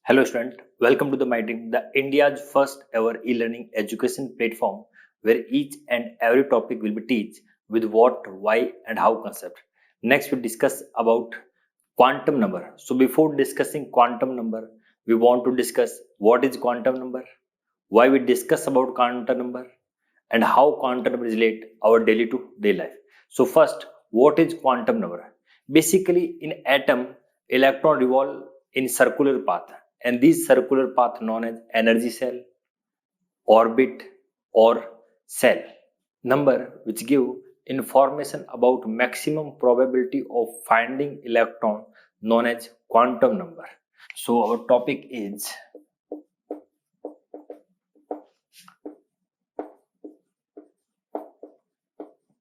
Hello student, welcome to the My Dream, the India's first ever e-learning education platform where each and every topic will be taught with what, why and how concept. Next we discuss about quantum number. So before discussing quantum number, we want to discuss what is quantum number, why we discuss about quantum number and how quantum number relate our daily to day life. So first, what is quantum number? Basically in atom, electron revolve in circular path and this circular path known as energy cell, orbit or cell. Number which give information about maximum probability of finding electron known as quantum number. So our topic is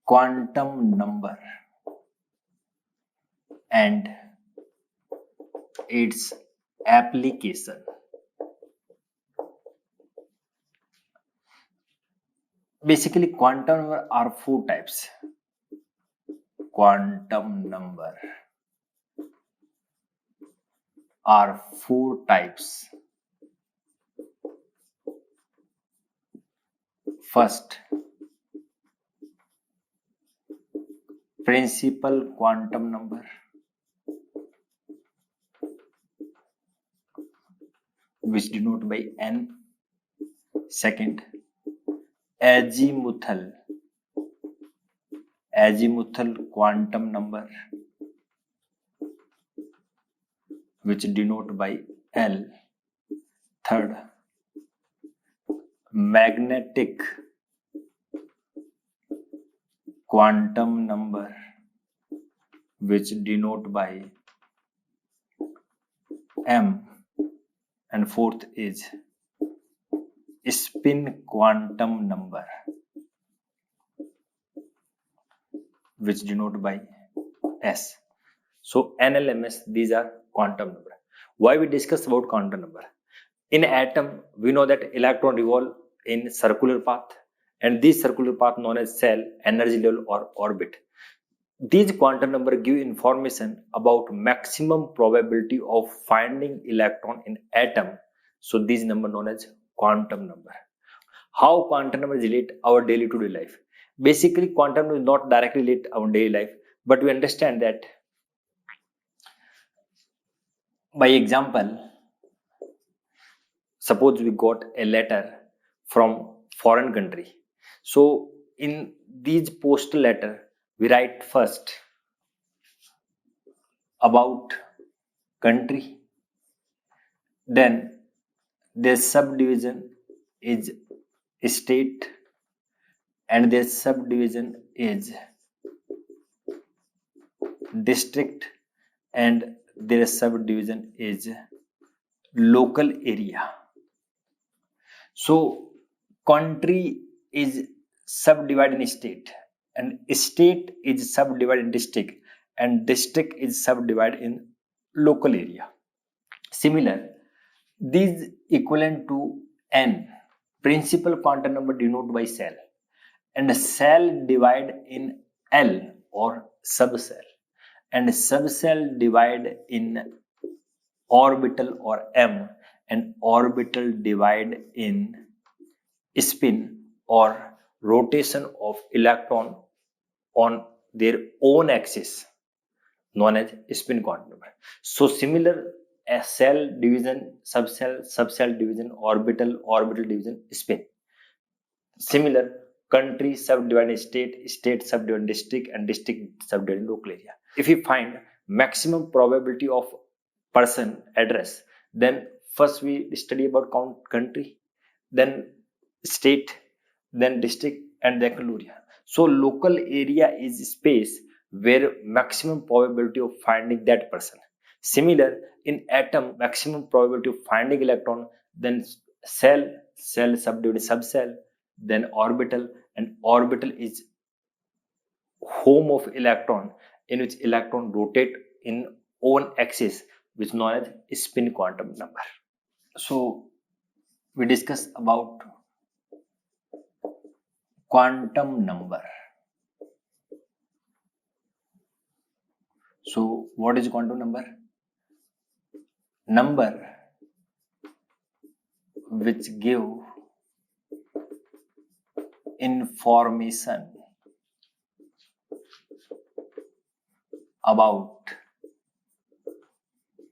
quantum number and its application. Basically, quantum number are four types. Quantum number are four types. First, principal quantum number, which denote by n. Second, azimuthal quantum number, which denote by L. Third, magnetic quantum number, which denote by M. And fourth is spin quantum number, which denote by S. So NLMS, these are quantum number. Why we discuss about quantum number? In atom, we know that electron revolve in circular path and this circular path known as cell, energy level or orbit. These quantum number give information about maximum probability of finding electron in atom. So these number known as quantum number. How quantum number relate our daily to day life? Basically, quantum number is not directly relate our daily life, but we understand that by example, suppose we got a letter from foreign country. So in these postal letter, we write first about country, then their subdivision is state and their subdivision is district and their subdivision is local area. So country is subdivided in state and state is subdivided in district and district is subdivided in local area. Similar, these equivalent to n. Principal quantum number denoted by cell and a cell divide in L or subcell and subcell divide in orbital or M and orbital divide in spin or rotation of electron on their own axis known as spin quantum number. So similar as cell division, subcell division, orbital division, spin. Similar, country subdivided state subdivided district, and district subdivided local area. If we find maximum probability of person address, then first we study about country, then state, then district, and then local area. So local area is space where maximum probability of finding that person. Similar, in atom, maximum probability of finding electron, then cell subdivided subcell, then orbital, and orbital is home of electron in which electron rotate in own axis, which known as spin quantum number. So we discuss about quantum number. So what is quantum number? Number which give information about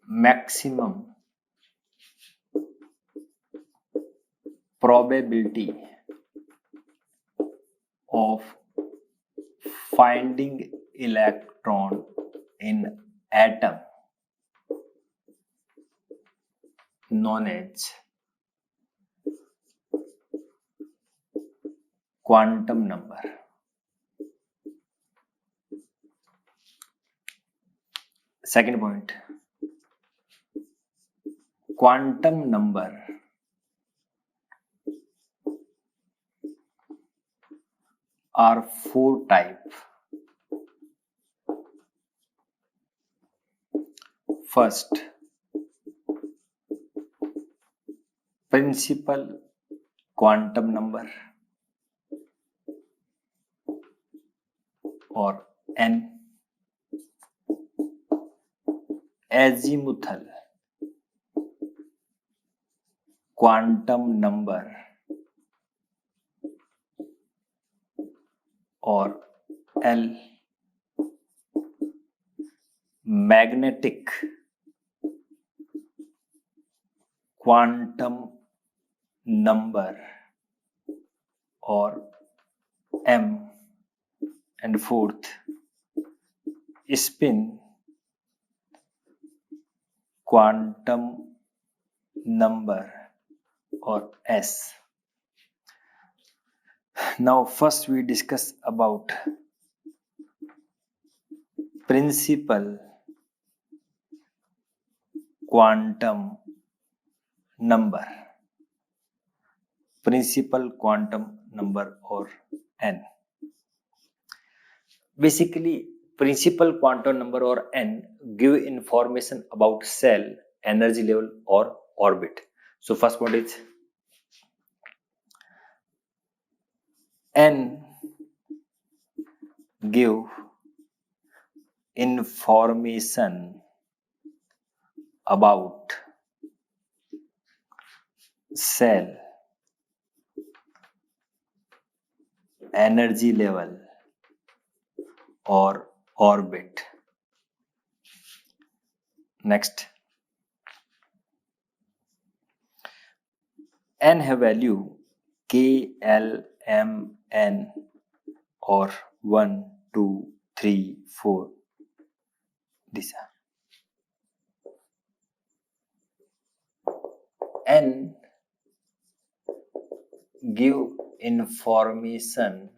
maximum probability of finding electron in atom known as quantum number. Second point, quantum number are four types. First, principal quantum number or n, azimuthal quantum number or L, magnetic quantum number or M, and fourth, spin quantum number or S. Now first we discuss about principal quantum number, principal quantum number or n. Basically, principal quantum number or n give information about cell, energy level or orbit. So first point is n give information about cell, energy level or orbit. Next, n have value k, l, m, n or 1, 2, 3, 4. These are n give information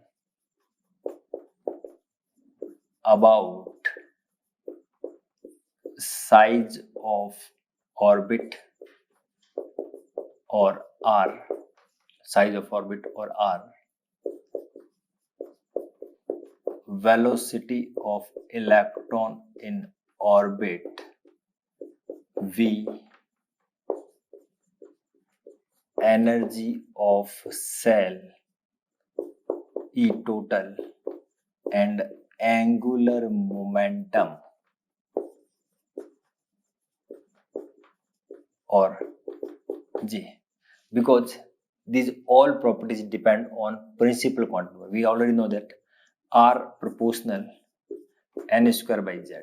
about size of orbit or r, size of orbit or r, velocity of electron in orbit v, energy of cell E total, and angular momentum or J, because these all properties depend on principal quantum number. We already know that R proportional n square by z,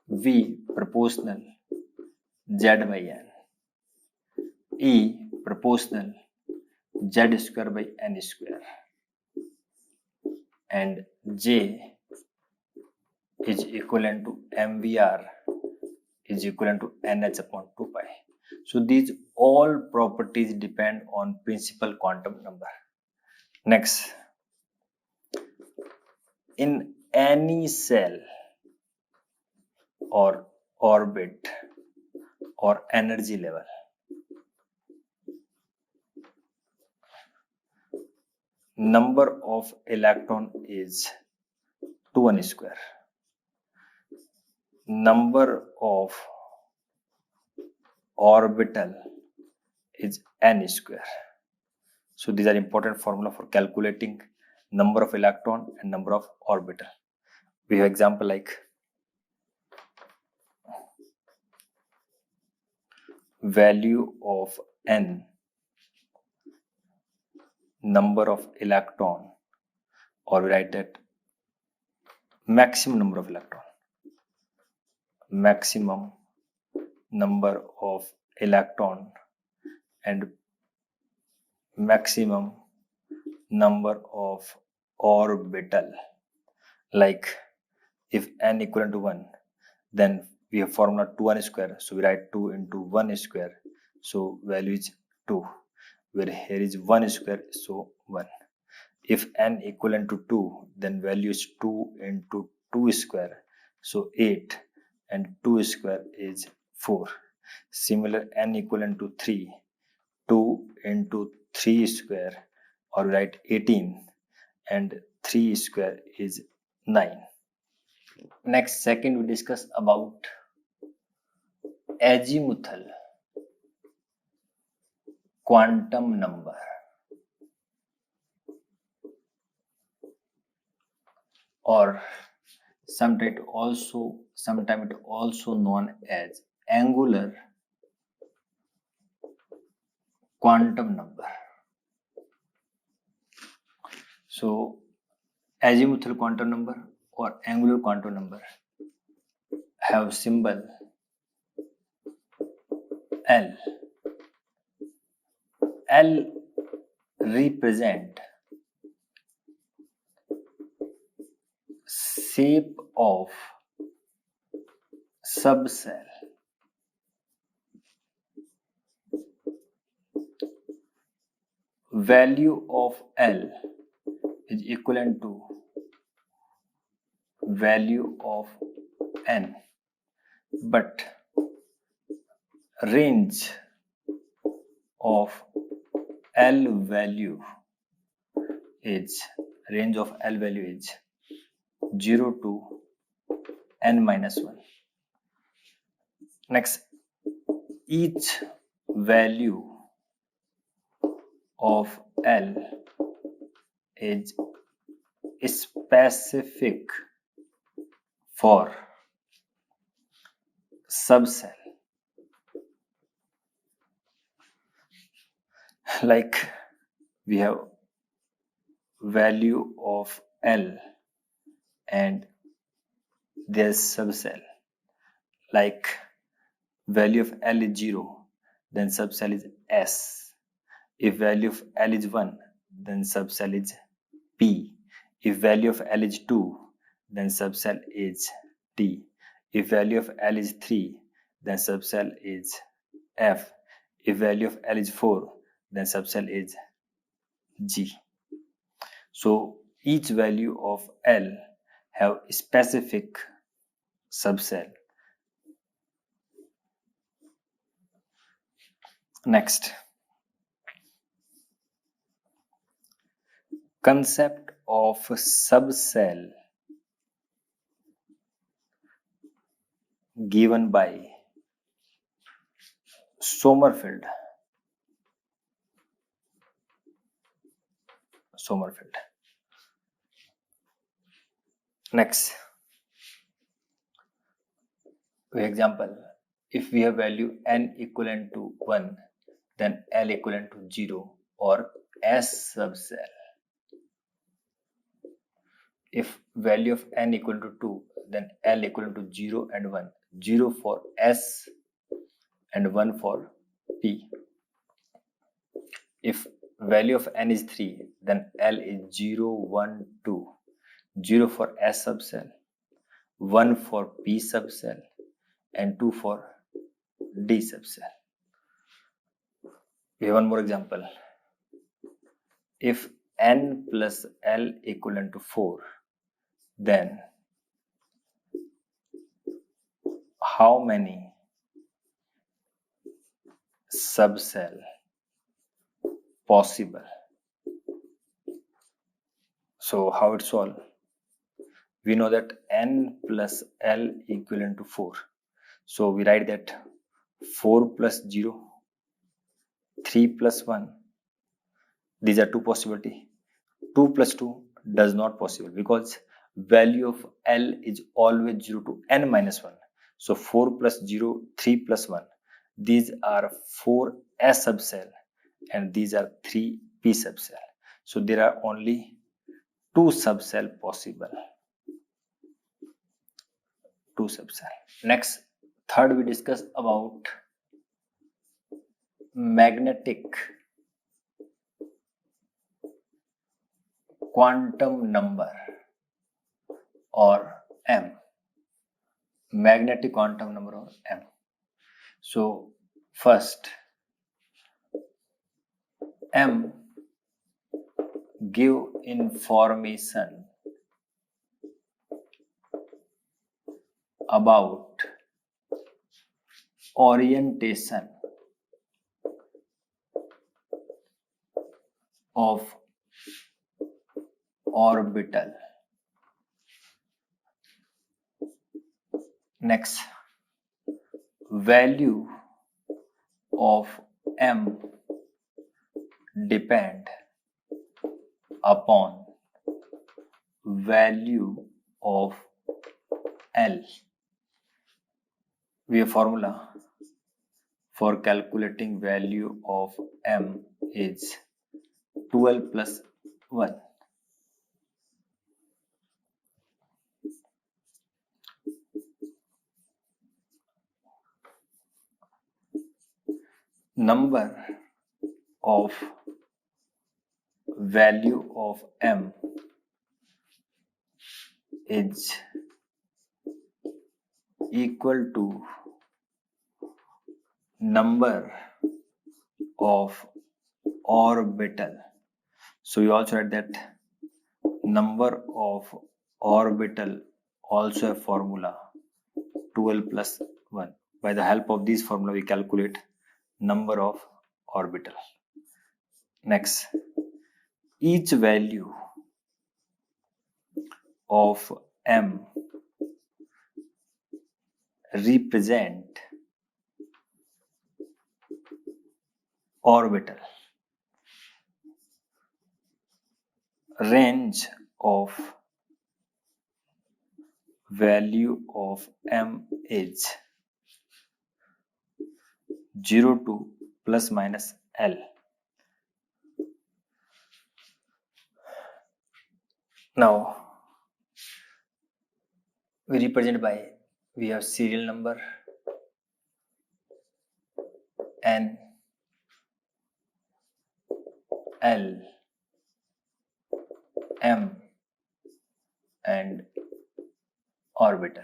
V proportional z by n, E proportional z square by n square, and J is equivalent to mvr is equivalent to nh upon 2 pi. So these all properties depend on principal quantum number. Next, in any cell or orbit or energy level, number of electron is 2n square. Number of orbital is n square. So these are important formula for calculating number of electron and number of orbital. We have example like value of n number of electron, or we write that maximum number of electron, maximum number of electron and maximum number of orbital. Like if n equal to 1, then we have formula 2n square, so we write 2 into 1 square, so value is 2, where here is 1 square, so 1. If n equivalent to 2, then value is 2 into 2 square, so 8, and 2 square is 4. Similar, n equivalent to 3, 2 into 3 square, or write 18, and 3 square is 9. Next, second, we discuss about azimuthal quantum number, or sometimes it also known as angular quantum number. So azimuthal quantum number or angular quantum number have symbol L. L represent shape of subcell. Value of L is equivalent to value of N, but range of L value is 0 to n minus 1. Next, each value of L is specific for subcell. Like we have value of L and there's subcell. Like value of L is 0, then subcell is S. If value of L is 1, then subcell is P. If value of L is 2, then subcell is T. If value of L is 3, then subcell is F. If value of L is 4, then subcell is G. So each value of L have specific subcell. Next, concept of subcell given by Sommerfeld. Next, for example, if we have value n equivalent to 1, then L equivalent to 0 or S subcell. If value of n equal to 2, then L equal to 0 and 1. 0 for S and 1 for P. If value of n is 3, then L is 0, 1, 2. 0 for S subcell, 1 for P subcell, and 2 for D subcell. We have one more example. If n plus L equivalent to 4, then how many subcell possible? So how it solve? We know that n plus L equivalent to 4. So we write that 4 plus 0, 3 plus 1. These are two possibility. 2 plus 2 does not possible because value of L is always 0 to n minus 1. So 4 plus 0, 3 plus 1. these are 4 s subcell and these are 3 p subcell. So there are only 2 subcell possible. 2 subcell. Next, third we discuss about magnetic quantum number or M. Magnetic quantum number or M. So first, M give information about orientation of orbital. Next, value of M depend upon value of L. We have formula for calculating value of M is 12 plus 1. Number of value of M is equal to number of orbital. So you also write that number of orbital also a formula 12 plus 1. By the help of this formula we calculate number of orbital. Next, each value of M represent orbital. Range of value of M is 0 to plus minus L. Now we represent by, we have serial number N, L, M and orbital.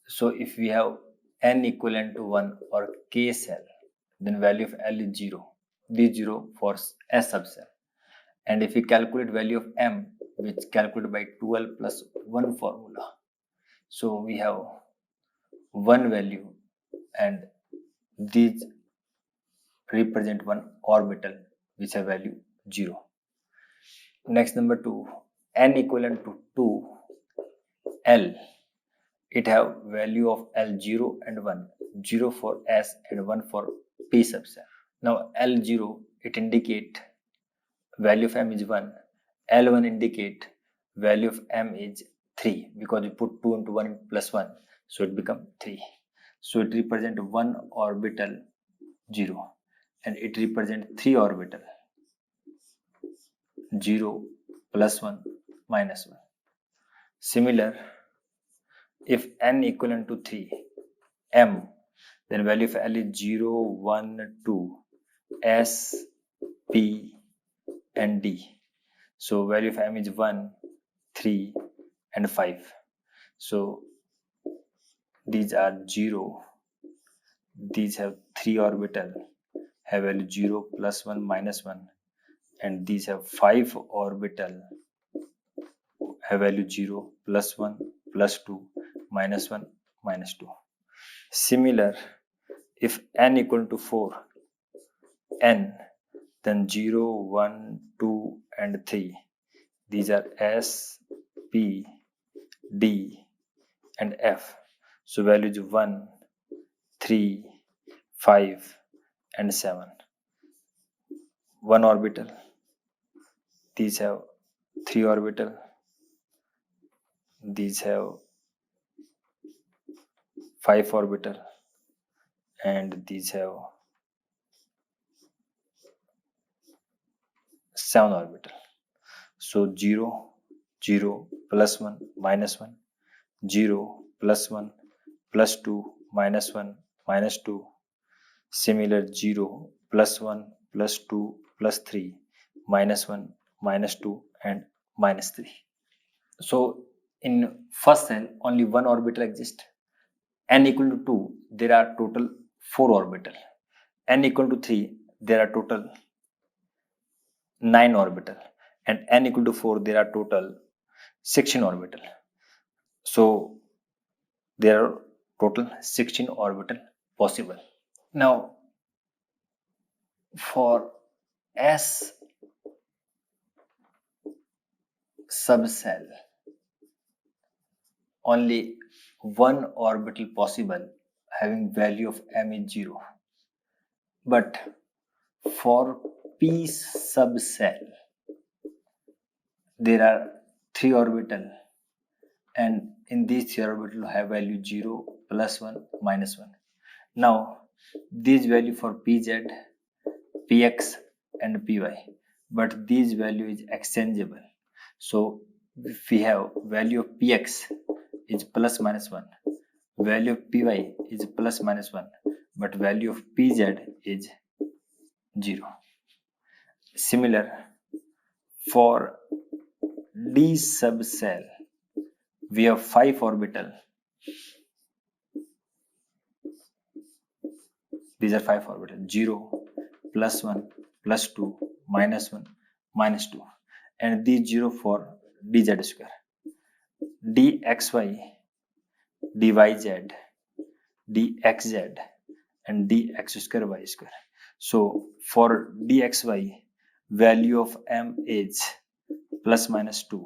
So if we have N equivalent to 1 or K cell, then value of L is 0. This 0 for S subcell. And if we calculate value of M, which calculated by 12 plus 1 formula, so we have 1 value and these represent one orbital which have value 0. Next, number 2, N equivalent to 2, L, it have value of L 0 and 1, 0 for S and 1 for P subcell. Now L0, it indicate value of M is 1, L1 indicate value of M is 3 because we put 2 into 1 plus 1, so it become 3. So it represent 1 orbital 0 and it represent 3 orbital 0 plus 1 minus 1. Similar, if N equivalent to 3, M, then value of L is 0, 1, 2, S, P and D. So value of M is 1, 3 and 5. So these are 0. These have 3 orbital, have value 0, plus 1, minus 1. And these have 5 orbital, have value 0, plus 1, plus 2, minus 1, minus 2. Similar, if N equal to 4, N, then 0, 1, 2 and 3. These are S, P, D and F. So values 1, 3, 5 and 7. 1 orbital. These have 3 orbital. These have 5 orbital and these have 7 orbital. So 0, 0, plus 1, minus 1, 0, plus 1, plus 2, minus 1, minus 2. Similar 0, plus 1, plus 2, plus 3, minus 1, minus 2, and minus 3. So in first cell, only one orbital exists. N equal to 2, there are total 4 orbital. N equal to 3, there are total 9 orbital. And N equal to 4, there are total 16 orbital. So there are total 16 orbital possible. Now for S subcell, only one orbital possible having value of m is 0. But for P subcell, there are 3 orbital, and in these 3 orbital have value 0, plus 1, minus 1. Now these value for Pz, Px and Py, but these value is exchangeable. So if we have value of Px is plus minus 1, value of Py is plus minus 1, but value of Pz is 0. Similar, for D subcell, we have 5 orbital. These are 5 orbital: 0, plus 1, plus 2, minus 1, minus 2. And these 0 for dz square. dxy, dyz, dxz, and dx square y square. So for dxy, value of m is plus minus 2.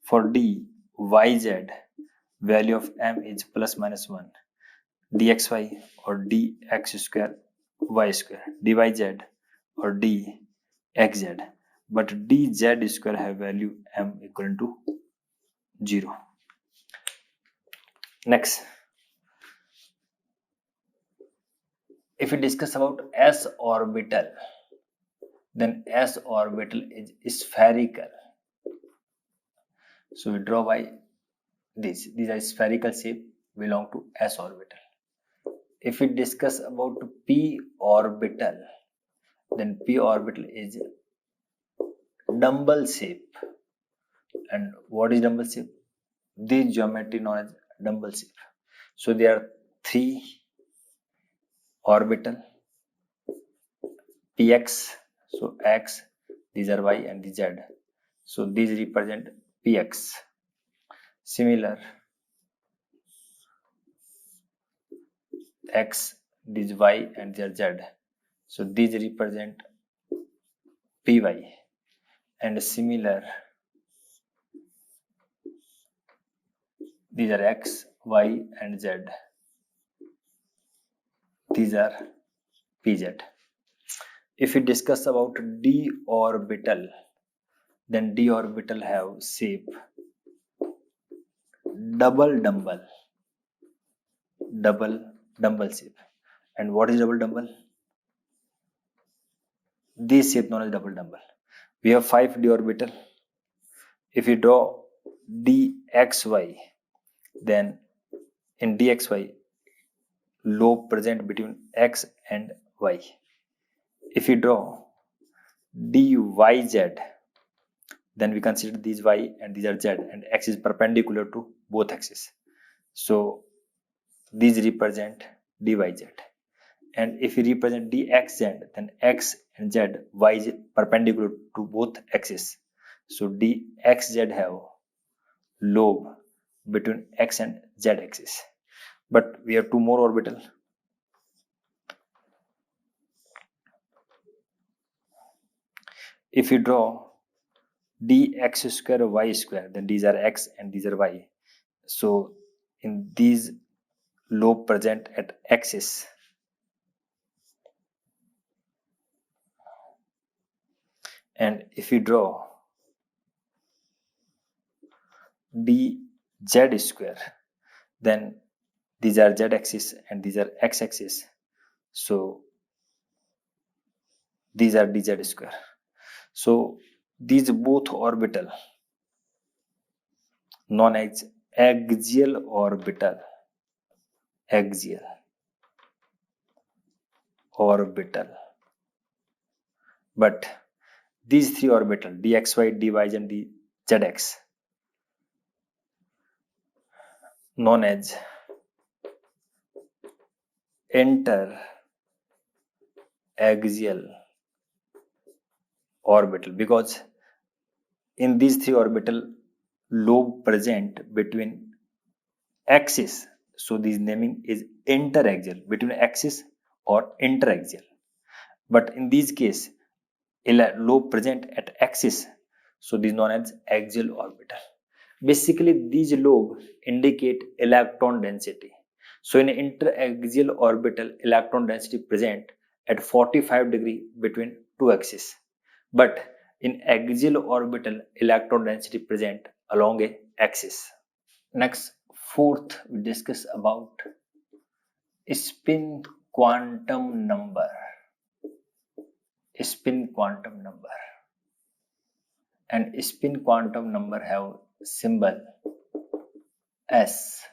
For dyz, value of m is plus minus 1. dxy or dx square y square, dyz or dxz, but dz square have value m equal to 0. Next, if we discuss about s orbital, then s orbital is spherical. So we draw by this. These are spherical shape belong to s orbital. If we discuss about p orbital, then p orbital is dumbbell shape. And what is dumbbell shape? This geometry known as dumbbell shape. So there are 3 orbital: px, so x, these are y, and these z. So these represent px. Similar, x, these y, and these are z. So these represent py. And similar, these are x, y, and z. These are pz. If we discuss about d orbital, then d orbital have shape double dumbbell shape. And what is double dumbbell? This shape known as double dumbbell. We have 5 d orbital. If we draw dxy, then in dxy, lobe present between x and y. If we draw dyz, then we consider these y and these are z, and x is perpendicular to both axes. So these represent dyz. And if we represent dxz, then x and z, y is perpendicular to both axes. So dxz have lobe between x and z axis. But we have 2 more orbital. If you draw dx square y square, then these are x and these are y. So in these lobe present at axis. And if you draw dz square, then these are z axis and these are x axis. So these are dz square. So these both orbital known as axial orbital. Axial orbital. But these three orbital dxy, dy, and dzx known as interaxial orbital, because in these three orbital lobe present between axis. So this naming is interaxial, between axis or interaxial. But in this case, lobe present at axis, so this is known as axial orbital. Basically, these lobe indicate electron density. So in interaxial orbital, electron density present at 45 degree between two axes. But in axial orbital, electron density present along a axis. Next, fourth, we discuss about spin quantum number. Spin quantum number. And spin quantum number have symbol S.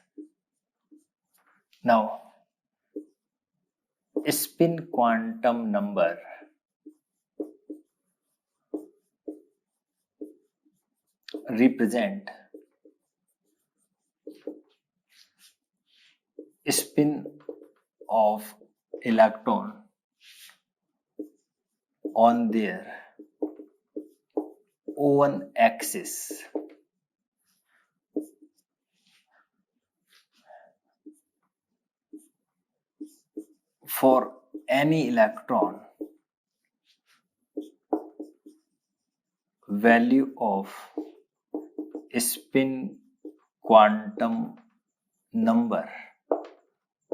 Now, spin quantum number represent spin of electron on their own axis. For any electron, value of spin quantum number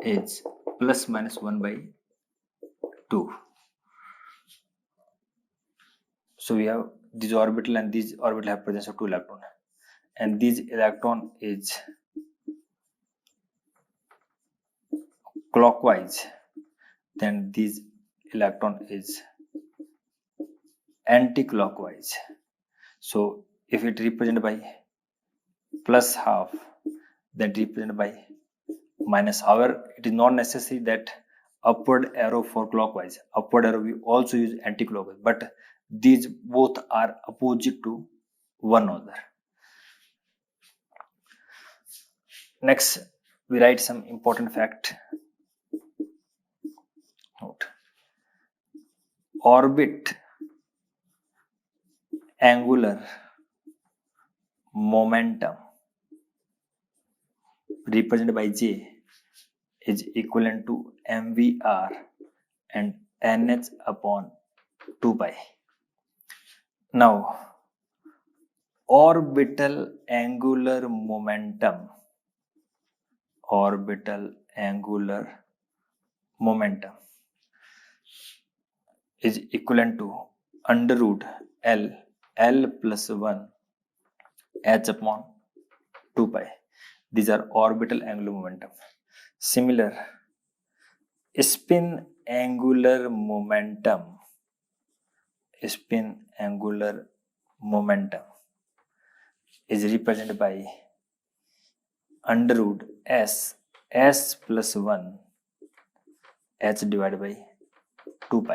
is plus minus 1 by 2. So we have this orbital and this orbital have presence of two electron, and this electron is clockwise, then this electron is anti-clockwise. So if it represented by plus half, then represented by minus. However, it is not necessary that upward arrow for clockwise. Upward arrow we also use anti-clockwise, but these both are opposite to one another. Next, we write some important fact. Note. Orbit angular momentum represented by J is equivalent to mvr and nh upon 2 pi. Now, orbital angular momentum is equivalent to under root L plus 1 h upon 2 pi. These are orbital angular momentum. Similar, spin angular momentum is represented by under root S plus 1 h divided by 2 pi.